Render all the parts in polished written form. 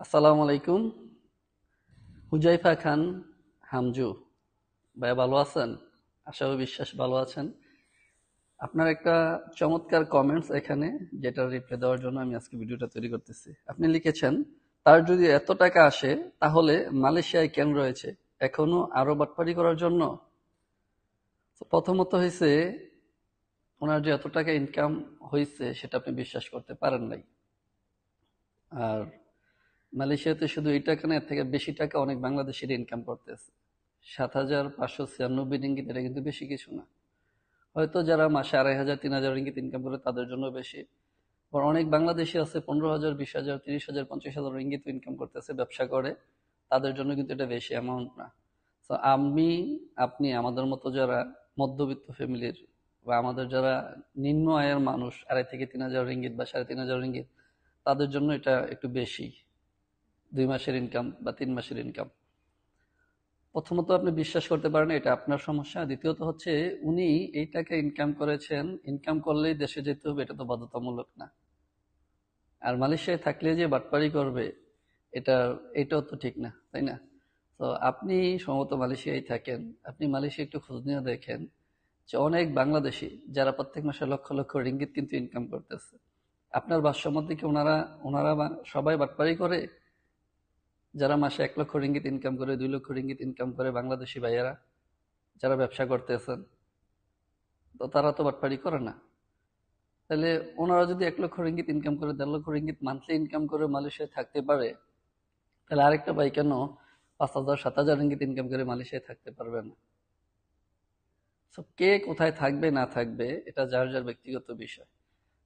আসসালামু আলাইকুম। হুজাইফা খান হামজু ভাই, ভালো আছেন? আশা ও বিশ্বাস ভালো আছেন। আপনার একটা চমৎকার কমেন্টস এখানে, যেটা রিপ্লাই দেওয়ার জন্য আমি আজকে ভিডিওটা তৈরি করতেছি। আপনি লিখেছেন, তার যদি এত টাকা আসে তাহলে মালয়েশিয়ায় কেন রয়েছে, এখনো আরো বাটপারি করার জন্য? তো প্রথমত হয়েছে, ওনার যে এত টাকা ইনকাম হয়েছে সেটা আপনি বিশ্বাস করতে পারেন নাই। আর মালয়েশিয়াতে শুধু এই টাকা না, এর থেকে বেশি টাকা অনেক বাংলাদেশির ইনকাম করতেছে। ৭,৫৯৬ রিঙ্গিত, এটা কিন্তু বেশি কিছু না। হয়তো যারা মাসে ২,৫০০ ৩,০০০ রিঙ্গিত ইনকাম করে তাদের জন্য বেশি। আবার অনেক বাংলাদেশি আছে ১৫,০০০ ২০,০০০ ৩০,০০০ ৫০,০০০ রিঙ্গিত ইনকাম করতেছে, ব্যবসা করে। তাদের জন্য কিন্তু এটা বেশি অ্যামাউন্ট না। তো আমি, আপনি, আমাদের মতো যারা মধ্যবিত্ত ফ্যামিলির বা আমাদের যারা নিম্ন আয়ের মানুষ, ২,৫০০ থেকে ৩,০০০ রিঙ্গিত বা ৩,৫০০ রিঙ্গিত, তাদের জন্য এটা একটু বেশি। ২ মাসের ইনকাম বা ৩ মাসের ইনকাম। প্রথমত আপনি বিশ্বাস করতে পারেন, এটা আপনার সমস্যা। দ্বিতীয়ত হচ্ছে, উনি এই টাকা ইনকাম করেছেন, ইনকাম করলেই দেশে যেতে হবে, এটা তো বাধ্যতামূলক না। আর মালয়েশিয়ায় থাকলে যে বাটপারি করবে, এটা এটাও তো ঠিক না, তাই না? তো আপনি সম্ভবত মালয়েশিয়ায় থাকেন, আপনি মালয়েশিয়া একটু খোঁজ নিয়ে দেখেন যে অনেক বাংলাদেশি যারা প্রত্যেক মাসে লক্ষ লক্ষ রিঙ্গিত কিন্তু ইনকাম করতেছে। আপনার ভাষ্যমতে কি ওনারা ওনারা সবাই বাটপারি করে? যারা মাসে ১ লক্ষ রিঙ্গিত ইনকাম করে, ২ লক্ষ রিঙ্গিত ইনকাম করে বাংলাদেশি ভাইয়েরা যারা ব্যবসা করতেছেন, তো তারা তো বাটপারি করে না। তাহলে ওনারা যদি ১ লক্ষ রিঙ্গিত ইনকাম করে, ১.৫ লক্ষ রিঙ্গিত মান্থলি ইনকাম করে মালয়েশিয়ায় থাকতে পারে, তাহলে আরেকটা ভাই কেন ৫,০০০ ৭,০০০ রিঙ্গিত ইনকাম করে মালয়েশিয়ায় থাকতে পারবে না? তো কে কোথায় থাকবে না থাকবে, এটা যার যার ব্যক্তিগত বিষয়।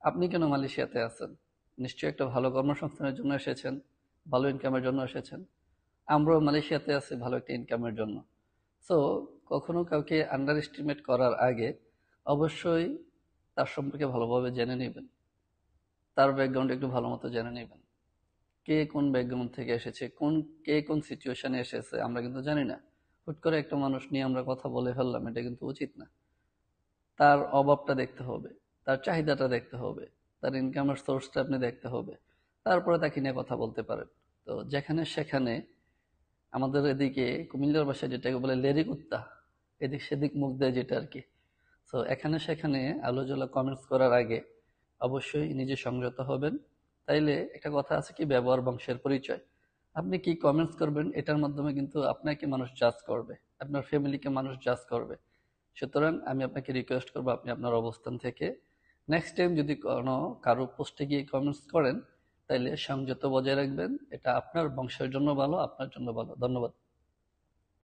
আপনি কেন মালয়েশিয়াতে আছেন? নিশ্চয়ই একটা ভালো কর্মসংস্থানের জন্য এসেছেন, ভালো ইনকামের জন্য এসেছেন। আমরাও মালয়েশিয়াতে আছি ভালো একটা ইনকামের জন্য। সো কখনো কাউকে আন্ডার এস্টিমেট করার আগে অবশ্যই তার সম্পর্কে ভালোভাবে জেনে নেবেন, তার ব্যাকগ্রাউন্ড একটু ভালো মতো জেনে নেবেন। কে কোন ব্যাকগ্রাউন্ড থেকে এসেছে, কে কোন সিচুয়েশনে এসেছে আমরা কিন্তু জানি না। হুট করে একটা মানুষ নিয়ে আমরা কথা বলে ফেললাম, এটা কিন্তু উচিত না। তার অভাবটা দেখতে হবে, তার চাহিদাটা দেখতে হবে, তার ইনকামের সোর্সটা আপনি দেখতে হবে, তারপরে তাকে নিয়ে কথা বলতে পারেন। তো যেখানে সেখানে, আমাদের এদিকে কুমিল্লার ভাষায় যেটাকে বলে লেরি কুত্তা, এদিক সেদিক মুখ দেয় যেটা আর কি। তো এখানে সেখানে আলোচনা কমেন্টস করার আগে অবশ্যই নিজে সংযত হবেন। তাইলে একটা কথা আছে কি, ব্যবহার বংশের পরিচয়। আপনি কি কমেন্টস করবেন, এটার মাধ্যমে কিন্তু আপনাকে মানুষ জাজ করবে, আপনার ফ্যামিলিকে মানুষ জাজ করবে। সুতরাং আমি আপনাকে রিকোয়েস্ট করবো, আপনি আপনার অবস্থান থেকে নেক্সট টাইম যদি কোনো কারো পোস্টে গিয়ে কমেন্টস করেন, তাইলে সংযত বজায় রাখবেন। এটা আপনার বংশের জন্য ভালো, আপনার জন্য ভালো। ধন্যবাদ।